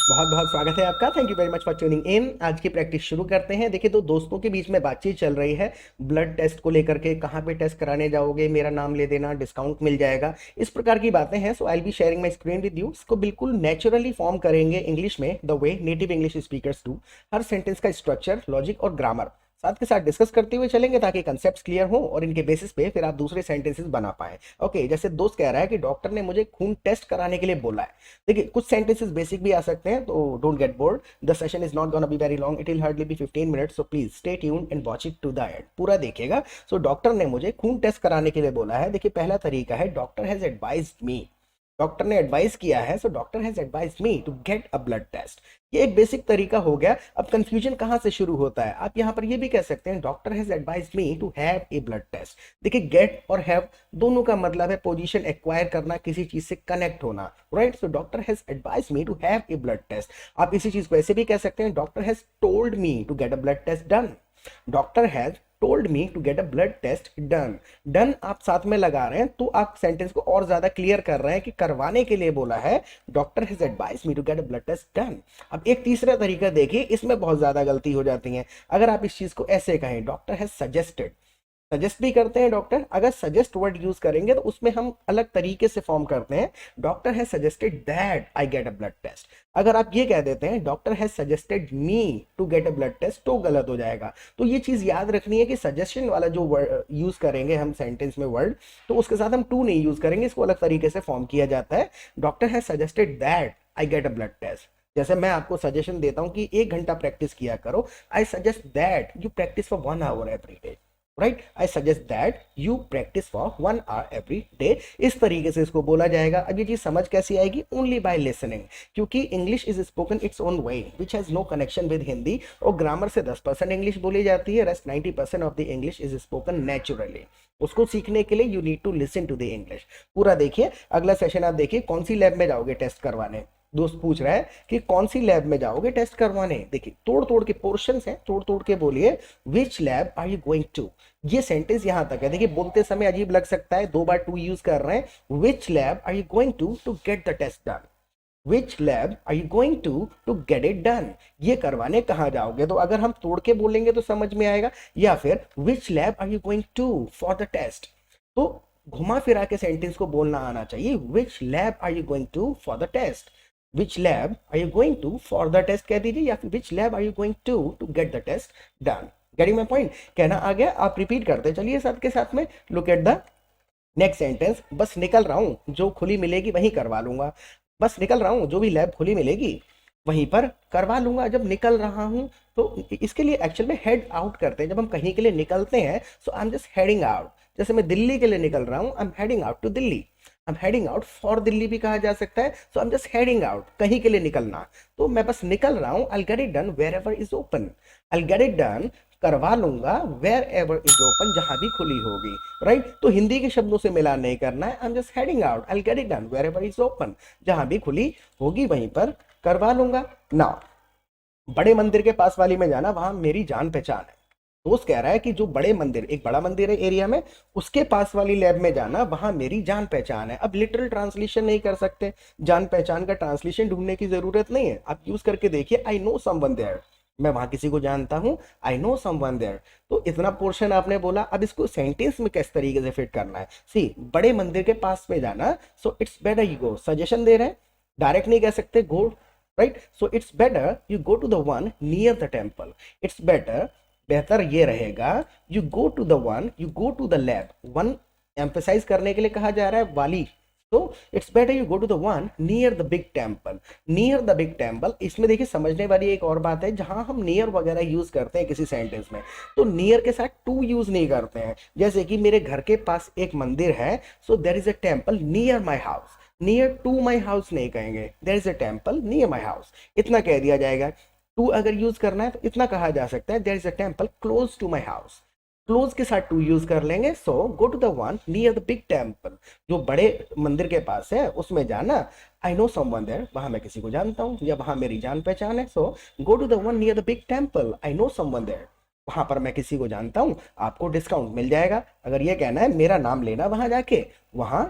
बहुत बहुत स्वागत है आपका। Thank you very much for tuning in. आज की प्रैक्टिस शुरू करते हैं। देखिए, दो दोस्तों के बीच में बातचीत चल रही है ब्लड टेस्ट को लेकर के। कहाँ पे टेस्ट कराने जाओगे, मेरा नाम ले देना, डिस्काउंट मिल जाएगा, इस प्रकार की बातें हैं। So I will be sharing my screen with you. इसको बिल्कुल नेचुरली फॉर्म करेंगे इंग्लिश में, the way native English speakers do. हर सेंटेंस का स्ट्रक्चर, लॉजिक और ग्रामर साथ के साथ डिस्कस करते हुए चलेंगे ताकि कंसेप्ट क्लियर हो और इनके बेसिस पे फिर आप दूसरे सेंटेंसेस बना पाए। ओके, जैसे दोस्त कह रहा है कि डॉक्टर ने मुझे खून टेस्ट कराने के लिए बोला है। देखिए, कुछ सेंटेंसेस बेसिक भी आ सकते हैं, तो don't get bored. The session is not gonna be very long, it will hardly be 15 minutes, so please stay tuned and watch it to the end. पूरा देखिएगा। सो डॉक्टर ने मुझे खून टेस्ट कराने के लिए बोला है। देखिए, पहला तरीका है doctor has advised me. Doctor ने एडवाइस किया है, so doctor has advised me to get a blood test. ये एक बेसिक तरीका हो गया। अब कंफ्यूजन कहां से शुरू होता है, आप यहां पर ये भी कह सकते हैं doctor has advised me to have a blood test. देखिए, गेट और हैव दोनों का मतलब है पोजीशन एक्वायर करना, किसी चीज से कनेक्ट होना, right. So doctor has advised me to have a blood test. आप इसी चीज को ऐसे भी कह सकते हैं doctor has told me to get a blood test done. Doctor has told me to get a blood test done. Done आप साथ में लगा रहे हैं तो आप सेंटेंस को और ज्यादा क्लियर कर रहे हैं कि करवाने के लिए बोला है। Doctor has advise me to get a blood test done. अब एक तीसरा तरीका देखिए, इसमें बहुत ज्यादा गलती हो जाती है। अगर आप इस चीज को ऐसे कहें, डॉक्टर हैज सजेस्टेड। सजेस्ट भी करते हैं डॉक्टर, अगर सजेस्ट वर्ड यूज करेंगे तो उसमें हम अलग तरीके से फॉर्म करते हैं। Doctor has suggested that I get a blood test. अगर आप ये कह देते हैं doctor has suggested me to get a blood test, तो गलत हो जाएगा। तो ये चीज याद रखनी है कि सजेशन वाला जो वर्ड यूज करेंगे हम सेंटेंस में वर्ड, तो उसके साथ हम टू नहीं यूज करेंगे, इसको अलग तरीके से फॉर्म किया जाता है। Doctor has suggested that I get a blood test. जैसे मैं आपको सजेशन देता हूं कि 1 घंटा प्रैक्टिस किया करो, I suggest that you practice for 1 hour every day, right. I suggest that you practice for 1 hour every day. इस तरीके से इसको बोला जाएगा। अब ये चीज समझ कैसी आएगी, ओनली बाय लिसनिंग, क्योंकि English is spoken its own way which has no connection with Hindi. और ग्रामर से 10% इंग्लिश बोली जाती है, rest 90% of the English is spoken naturally. उसको सीखने के लिए you need to listen to the English. पूरा देखिए। अगला सेशन आप देखिए, कौन सी लैब में जाओगे टेस्ट करवाने। दोस्त पूछ रहा है कि कौन सी लैब में जाओगे टेस्ट करवाने। देखिए, तोड़ तोड़ के पोर्शंस हैं, तोड़ तोड़ के बोलिए, which lab are you going to. ये सेंटेंस यहां तक है। देखिए, बोलते समय अजीब लग सकता है, 2 बार टू यूज कर रहे हैं। Which lab are you going to get the test done. Which lab are you going to get it done. ये करवाने कहाँ जाओगे, तो अगर हम तोड़ के बोलेंगे तो समझ में आएगा, या फिर which lab are you going to for the test. तो घुमा फिरा के सेंटेंस को बोलना आना चाहिए। Which lab are you going to for the test. Which lab are you going to for the test कह दीजिए, या फिर which lab are you going to get the test done. Getting my point, कहना आ गया। आप repeat करते चलिए साथ के साथ में। Look at the next sentence. बस निकल रहा हूं, जो खुली मिलेगी वहीं करवा लूंगा। बस निकल रहा हूं, जो भी लैब खुली मिलेगी वहीं पर करवा लूंगा। जब निकल रहा हूं तो इसके लिए एक्चुअल में हेड आउट करते हैं। जब हम कहीं के लिए निकलते हैं, so I am just heading out. जैसे मैं दिल्ली के लिए निकल रहा हूं, I am heading out to Delhi. I am heading out for Delhi भी कहा जा सकता है। So I am just heading out, कहीं के लिए निकलना। तो मैं बस निकल रहा हूं, I get it done wherever is open. I get it done, करवा लूंगा, वेर एवर इज ओपन, जहां भी खुली होगी, राइट। तो हिंदी के शब्दों से मिलान नहीं करना है। I am just heading out, I get it done wherever is open, जहां भी खुली होगी वहीं पर करवा लूंगा ना। बड़े मंदिर के पास वाली में जाना, वहां मेरी जान पहचान है। दोस्त कह रहा है कि जो बड़े मंदिर, एक बड़ा मंदिर है एरिया में, उसके पास वाली लैब में जाना, वहां मेरी जान पहचान है। अब लिटरल ट्रांसलेशन नहीं कर सकते, जान पहचान का ट्रांसलेशन ढूंढने की जरूरत नहीं है। आप यूज करके देखिए, आई नो समवन देयर, मैं वहां किसी को जानता हूं, आई नो समवन देयर। तो इतना पोर्शन आपने बोला। अब इसको सेंटेंस में किस तरीके से फिट करना है। सी, बड़े मंदिर के पास में जाना, so it's better you go. Suggestion दे रहे हैं, डायरेक्ट नहीं कह सकते go, right. So it's better you go to the one near the temple. It's better, बेहतर ये रहेगा, you go to the one, you go to the lab. One emphasize करने के लिए कहा जा रहा है, वाली। तो it's better you go to the one near the big temple. Near the big temple, इसमें देखिए समझने वाली एक और बात है, जहां हम नियर वगैरह यूज करते हैं किसी सेंटेंस में, तो नियर के साथ टू यूज नहीं करते हैं। जैसे कि मेरे घर के पास एक मंदिर है, so there is a temple near my house. Near to my house नहीं कहेंगे, there is a temple near my house, इतना कह दिया जाएगा। टू अगर यूज करना है तो इतना कहा जा सकता है, there is a temple close to my house. Close के साथ टू यूज कर लेंगे। So go to the one near the big temple, जो बड़े मंदिर के पास है उसमें जाना। आई नो समवन देयर, वहां मैं किसी को जानता हूँ, या वहां मेरी जान पहचान है। So go to the one near the big temple, I know someone there, वहां पर मैं किसी को जानता हूँ, आपको डिस्काउंट मिल जाएगा। अगर ये कहना है मेरा नाम लेना, वहां जाके वहां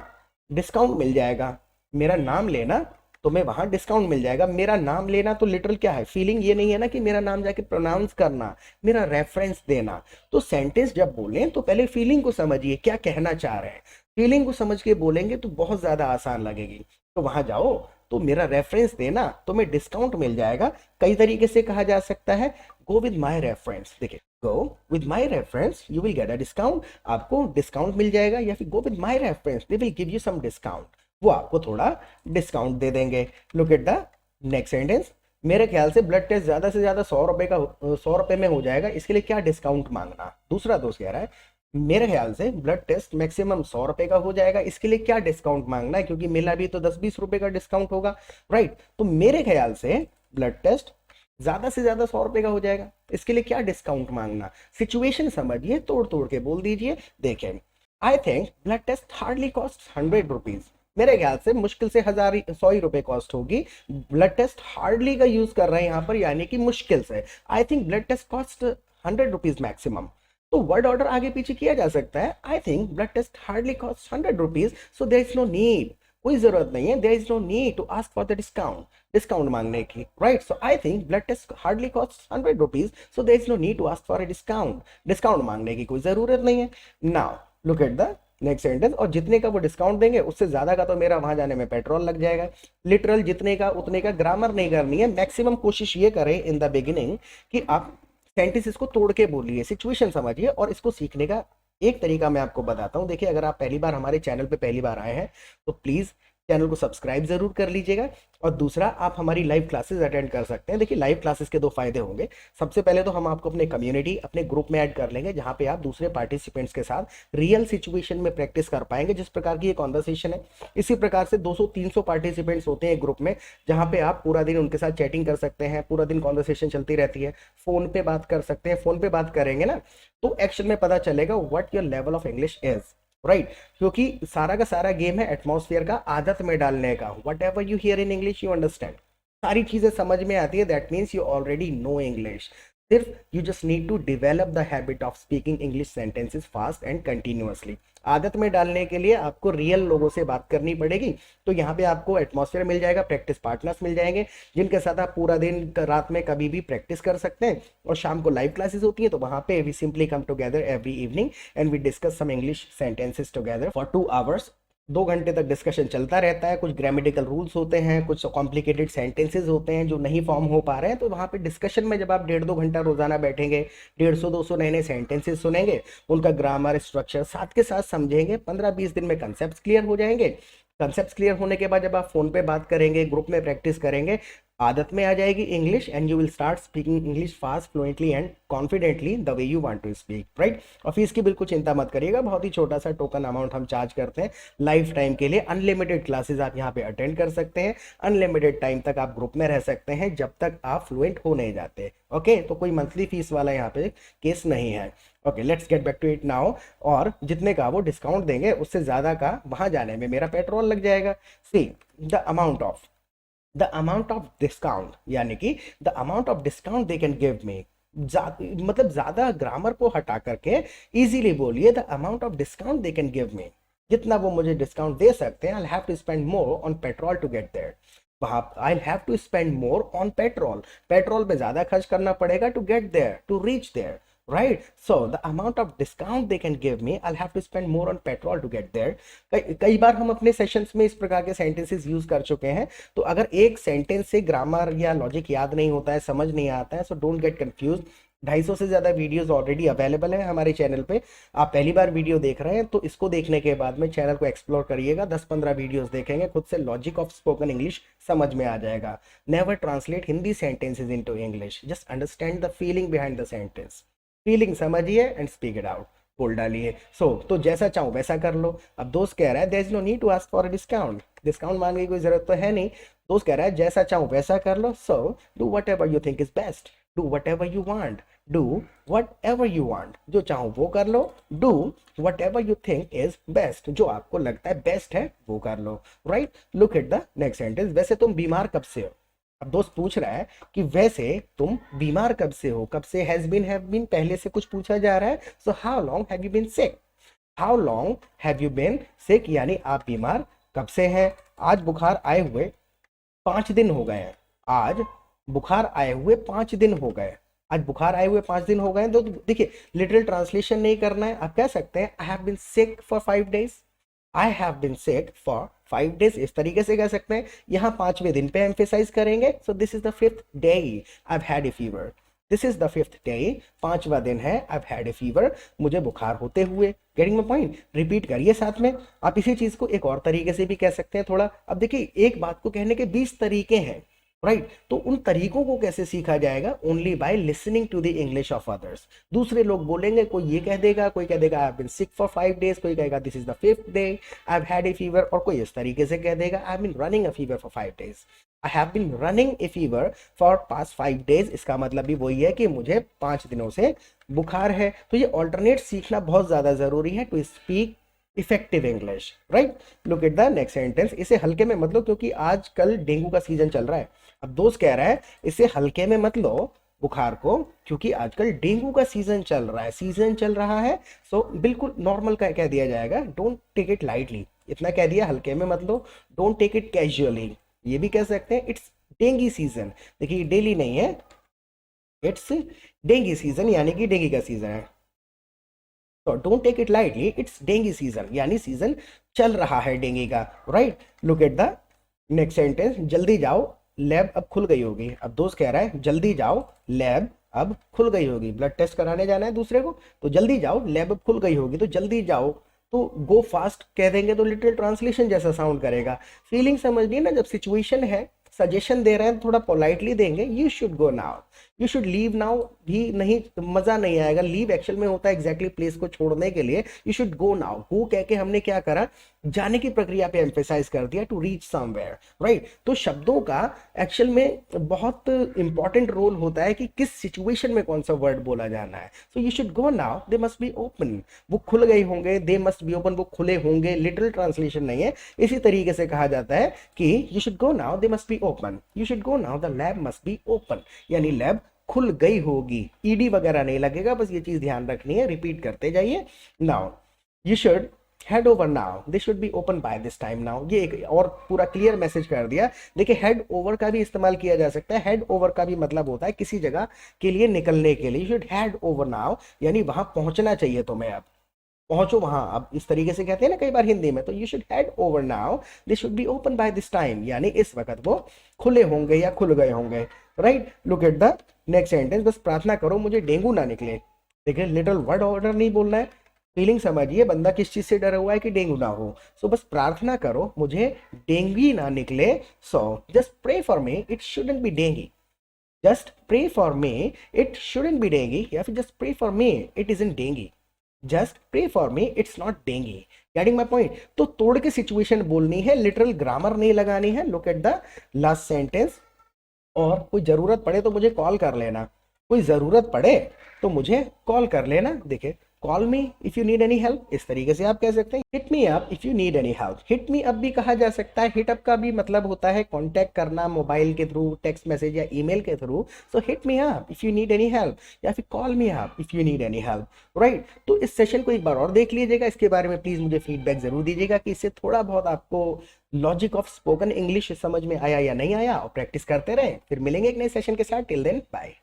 डिस्काउंट मिल जाएगा। मेरा नाम लेना तुम्हें वहां डिस्काउंट मिल जाएगा। मेरा नाम लेना तो लिटरल क्या है, फीलिंग ये नहीं है ना कि मेरा नाम जाके प्रोनाउंस करना, मेरा रेफरेंस देना। तो सेंटेंस जब बोलें तो पहले फीलिंग को समझिए, क्या कहना चाह रहे हैं। फीलिंग को समझ के बोलेंगे तो बहुत ज्यादा आसान लगेगी। तो वहां जाओ तो मेरा रेफरेंस देना, तुम्हें डिस्काउंट मिल जाएगा। कई तरीके से कहा जा सकता है, गो विद माई रेफरेंस। देखिए, go with my reference you will get a discount, आपको डिस्काउंट मिल जाएगा। या फिर go with my reference they will give you some discount, वो आपको थोड़ा डिस्काउंट दे देंगे। Look at the next sentence. मेरे ख्याल से ब्लड टेस्ट ज्यादा से ज्यादा 100 रुपए का 100 रुपए में हो जाएगा, इसके लिए क्या डिस्काउंट मांगना। दूसरा दोस्त कह रहा है, मेरे ख्याल से ब्लड टेस्ट मैक्सिमम 100 रुपए का हो जाएगा, इसके लिए क्या डिस्काउंट मांगना है, क्योंकि मेला भी तो 10-20 रुपए का डिस्काउंट होगा, राइट। तो मेरे ख्याल से ब्लड टेस्ट ज्यादा से ज्यादा 100 रुपए का हो जाएगा, इसके लिए क्या डिस्काउंट मांगना। सिचुएशन समझिए, तोड़ तोड़ के बोल दीजिए। देखें, I think blood test hardly cost 100 rupees. मेरे ख्याल से मुश्किल से 100 ही रुपए कॉस्ट होगी। ब्लड टेस्ट हार्डली का यूज कर रहे हैं यहाँ पर, यानी कि मुश्किल से। I think blood test cost 100 rupees maximum. तो वर्ड ऑर्डर आगे पीछे किया जा सकता है। I think blood test hardly cost 100 rupees, so there is no need, कोई जरूरत नहीं है, there is no need to ask for the discount, discount मांगने की, right. So I think blood test hardly cost 100 rupees, so there is no need to ask for a discount, discount मांगने की कोई जरूरत नहीं है। Now look at the next sentence. और जितने का वो डिस्काउंट देंगे उससे ज्यादा का तो मेरा वहां जाने में पेट्रोल लग जाएगा। लिटरल जितने का उतने का ग्रामर नहीं करनी है। मैक्सिमम कोशिश ये करें इन द बिगिनिंग कि आप सेंटेंस को तोड़ के बोलिए, सिचुएशन समझिए। और इसको सीखने का एक तरीका मैं आपको बताता हूं। देखिए, अगर आप पहली बार हमारे चैनल पे पहली बार आए हैं तो प्लीज चैनल को सब्सक्राइब जरूर कर लीजिएगा। और दूसरा, आप हमारी लाइव क्लासेस अटेंड कर सकते हैं। देखिए, लाइव क्लासेस के दो फायदे होंगे। सबसे पहले तो हम आपको अपने कम्युनिटी, अपने ग्रुप में ऐड कर लेंगे, जहां पे आप दूसरे पार्टिसिपेंट्स के साथ रियल सिचुएशन में प्रैक्टिस कर पाएंगे। जिस प्रकार की ये कॉन्वर्सेशन है, इसी प्रकार से 200-300 पार्टिसिपेंट्स होते हैं ग्रुप में, जहां पे आप पूरा दिन उनके साथ चैटिंग कर सकते हैं। पूरा दिन कॉन्वर्सेशन चलती रहती है, फोन पे बात कर सकते हैं। फोन पे बात करेंगे ना तो एक्शन में पता चलेगा what your level of English is, right. क्योंकि सारा का सारा गेम है एटमॉस्फेयर का, आदत में डालने का। Whatever you hear in English you understand, सारी चीजें समझ में आती है। That means you already know English. सिर्फ you just need to develop the habit of speaking English sentences fast and continuously. आदत में डालने के लिए आपको रियल लोगों से बात करनी पड़ेगी। तो यहाँ पे आपको एटमॉस्फेयर मिल जाएगा, प्रैक्टिस पार्टनर्स मिल जाएंगे, जिनके साथ आप पूरा दिन रात में कभी भी प्रैक्टिस कर सकते हैं। और शाम को लाइव क्लासेस होती है, तो वहां पे we simply come together every evening and we discuss some English sentences together for 2 hours. 2 घंटे तक डिस्कशन चलता रहता है। कुछ ग्रामेटिकल रूल्स होते हैं, कुछ कॉम्प्लिकेटेड सेंटेंसेस होते हैं जो नहीं फॉर्म हो पा रहे हैं। तो वहाँ पे डिस्कशन में जब आप 1.5-2 घंटा रोजाना बैठेंगे, 150-200 नए नए सेंटेंसेस सुनेंगे, उनका ग्रामर स्ट्रक्चर साथ के साथ समझेंगे, 15-20 दिन में कंसेप्ट क्लियर हो जाएंगे। कंसेप्ट क्लियर होने के बाद जब आप फोन पे बात करेंगे, ग्रुप में प्रैक्टिस करेंगे, आदत में आ जाएगी English, and you will start speaking English fast, fluently and confidently the way you want to speak, right. और फीस की बिल्कुल चिंता मत करिएगा, बहुत ही छोटा सा टोकन अमाउंट हम चार्ज करते हैं लाइफ टाइम के लिए। अनलिमिटेड क्लासेस आप यहाँ पे अटेंड कर सकते हैं, अनलिमिटेड टाइम तक आप ग्रुप में रह सकते हैं, जब तक आप फ्लुएंट हो नहीं जाते। ओके, तो कोई मंथली फीस वाला यहाँ पे केस नहीं है। Okay, let's get back to it now. और जितने का वो डिस्काउंट देंगे उससे ज्यादा का वहां जाने में मेरा पेट्रोल लग जाएगा। See the amount of discount, यानी कि the amount of discount they can give me. मतलब ज्यादा ग्रामर को हटा करके इजीली बोलिए, the amount of discount they can give me. जितना वो मुझे डिस्काउंट दे सकते हैं, I have to spend more on petrol to get there. वहां I have to spend more on petrol, petrol पे ज्यादा खर्च करना पड़ेगा to get there, to reach there, right? So the amount of discount they can give me, I'll have to spend more on petrol to get there. कई बार हम अपने sessions में इस प्रकार के सेंटेंसेस यूज कर चुके हैं। तो अगर एक सेंटेंस से ग्रामर या लॉजिक याद नहीं होता है, समझ नहीं आता है, सो डोंट गेट कंफ्यूज। 250 से ज्यादा वीडियोस ऑलरेडी अवेलेबल है हमारे चैनल पे। आप पहली बार वीडियो देख रहे हैं तो इसको देखने के बाद में चैनल को एक्सप्लोर करिएगा, 10-15 वीडियोस देखेंगे, खुद से लॉजिक ऑफ स्पोकन इंग्लिश समझ में आ जाएगा। Never translate Hindi sentences into English, just understand the feeling behind the sentence. Feeling समझिए एंड स्पीक इट आउट, बोल डालिए। तो जैसा चाहूं वैसा कर लो। अब दोस्त कह रहा है there is no need to ask for a discount, discount मांगने की कोई जरूरत तो है नहीं। दोस्त कह रहा है जैसा चाहूं वैसा कर लो। So do whatever you think is best, do whatever you want, do whatever you want, जो चाहो वो कर लो। Do whatever you think is best, जो आपको लगता है बेस्ट है वो कर लो, right. Look at the next sentence. वैसे तुम बीमार कब से हो? अब दोस्त पूछ रहा है कि वैसे तुम बीमार कब से हो। कब से, हैज बीन, हैव बीन, पहले से कुछ पूछा जा रहा है। So how long have you been sick, how long have you been sick, यानी आप बीमार कब से हैं। आज बुखार आए हुए 5 दिन हो गए हैं, आज बुखार आए हुए 5 दिन हो गए, आज बुखार आए हुए 5 दिन हो गए। तो देखिए लिटरल ट्रांसलेशन नहीं करना है, आप कह सकते हैं I have been sick for 5 days, I have been sick for 5 days, इस तरीके से कह सकते हैं। यहाँ 5वें दिन पे एम्फेसाइज करेंगे, so this is the 5th day I have had a fever, this is the 5th day, 5वां दिन है I have had a fever, मुझे बुखार होते हुए। गेटिंग माय पॉइंट, रिपीट करिए साथ में। आप इसी चीज को एक और तरीके से भी कह सकते हैं थोड़ा। अब देखिए एक बात को कहने के 20 तरीके हैं, राइट तो उन तरीकों को कैसे सीखा जाएगा? Only by listening to the English of others. दूसरे लोग बोलेंगे, कोई ये कह देगा, कोई कह देगा I have been sick for 5 days, कोई कहेगा this is the 5th day I have had a fever, और कोई इस तरीके से कह देगा I have been running a fever for 5 days, I have been running a fever for past 5 days। इसका मतलब भी वही है कि मुझे 5 दिनों से बुखार है। तो ये ऑल्टरनेट सीखना बहुत ज्यादा जरूरी है to speak effective English, right. Look at the next sentence, इसे हल्के में मत लो क्योंकि आजकल डेंगू का सीजन चल रहा है। अब दोस्त कह रहा है इसे हल्के में मत लो बुखार को, क्योंकि आजकल डेंगू का सीजन चल रहा है, सीजन चल रहा है। सो बिल्कुल नॉर्मल का कह दिया जाएगा, डोंट टेक इट लाइटली, इतना कह दिया, हल्के में मत लो, डोंट टेक इट कैजुअली। ये भी कह सकते हैं इट्स डेंगी सीजन, देखिए डेली नहीं है, इट्स डेंगी सीजन यानी कि डेंगी का सीजन है। तो don't take it lightly, it's dengue season यानी सीजन चल रहा है डेंगी का, right. Look at the next sentence, जल्दी जाओ लैब अब खुल गई होगी। अब दोस्त कह रहा है जल्दी जाओ लैब अब खुल गई होगी, ब्लड टेस्ट कराने जाना है दूसरे को, तो जल्दी जाओ लैब अब खुल गई होगी, तो जल्दी जाओ तो गो फास्ट कह देंगे तो लिटिल ट्रांसलेशन जैसा साउंड करेगा। फीलिंग समझिए ना, जब सिचुएशन है, सजेशन दे रहे हैं थोड़ा पोलाइटली देंगे, you should go now, you should leave now भी नहीं, मजा नहीं आएगा। लीव एक्चुअल में होता है एग्जैक्टली प्लेस को छोड़ने के लिए, यू शुड गो नाउ, गो कह के हमने क्या करा, जाने की प्रक्रिया पे एम्फेसाइज कर दिया, टू रीच समवेयर, राइट। तो शब्दों का एक्चुअल में बहुत इंपॉर्टेंट रोल होता है कि किस सिचुएशन में कौन सा वर्ड बोला जाना है। So you should go now, they must be open, वो खुल गई होंगे, दे मस्ट बी ओपन वो खुले होंगे, लिटरल ट्रांसलेशन नहीं है। इसी तरीके से कहा जाता है कि you should go now, they must be open, you should go now, the lab must be open, यानी लैब खुल गई होगी। ईडी वगैरह नहीं लगेगा, बस ये चीज ध्यान रखनी है, रिपीट करते जाइए। Now you should head over now, this should be open by this time now, ये एक और पूरा क्लियर मैसेज कर दिया। देखिए हेड ओवर का भी इस्तेमाल किया जा सकता है, हेड ओवर का भी मतलब होता है किसी जगह के लिए निकलने के लिए, you should head over now यानी वहां पहुंचना चाहिए तुम्हें, अब पहुंचो वहां, अब इस तरीके से कहते हैं ना कई बार हिंदी में, तो you should head over now, this should be open by this time यानी इस वक्त वो खुले होंगे या खुल गए होंगे, right. Look at the next sentence, बस प्रार्थना करो मुझे डेंगू ना निकले। देखिए लिटिल वर्ड ऑर्डर नहीं बोलना है, फीलिंग समझिए, बंदा किस चीज से डरा हुआ है कि डेंगू ना हो। सो बस प्रार्थना करो मुझे डेंगू ना निकले, so just pray for me it shouldn't be dengue, just pray for me it shouldn't be dengue, या फिर just pray for me it isn't dengue, just pray for me it's not dengue. Getting my point, तो तोड़ के situation बोलनी है, literal grammar नहीं लगानी है। Look at the last sentence, और कोई जरूरत पड़े तो मुझे कॉल कर लेना, कोई जरूरत पड़े तो मुझे कॉल कर लेना। देखिए call me if you need any help, इस तरीके से आप कह सकते हैं। Hit me up if you need any help, hit me up भी कहा जा सकता है। हिट अप का भी मतलब होता है कांटेक्ट करना मोबाइल के थ्रू, टेक्स्ट मैसेज या ईमेल के through. So hit me up if you need any help, या फिर call me up if you need any help, right. तो इस सेशन को एक बार और देख लीजिएगा, इसके बारे में प्लीज मुझे फीडबैक जरूर दीजिएगा कि इससे थोड़ा बहुत आपको लॉजिक ऑफ स्पोकन इंग्लिश समझ में आया या नहीं आया, और प्रैक्टिस करते रहे। फिर मिलेंगे एक नए सेशन के साथ, टिल देन बाय।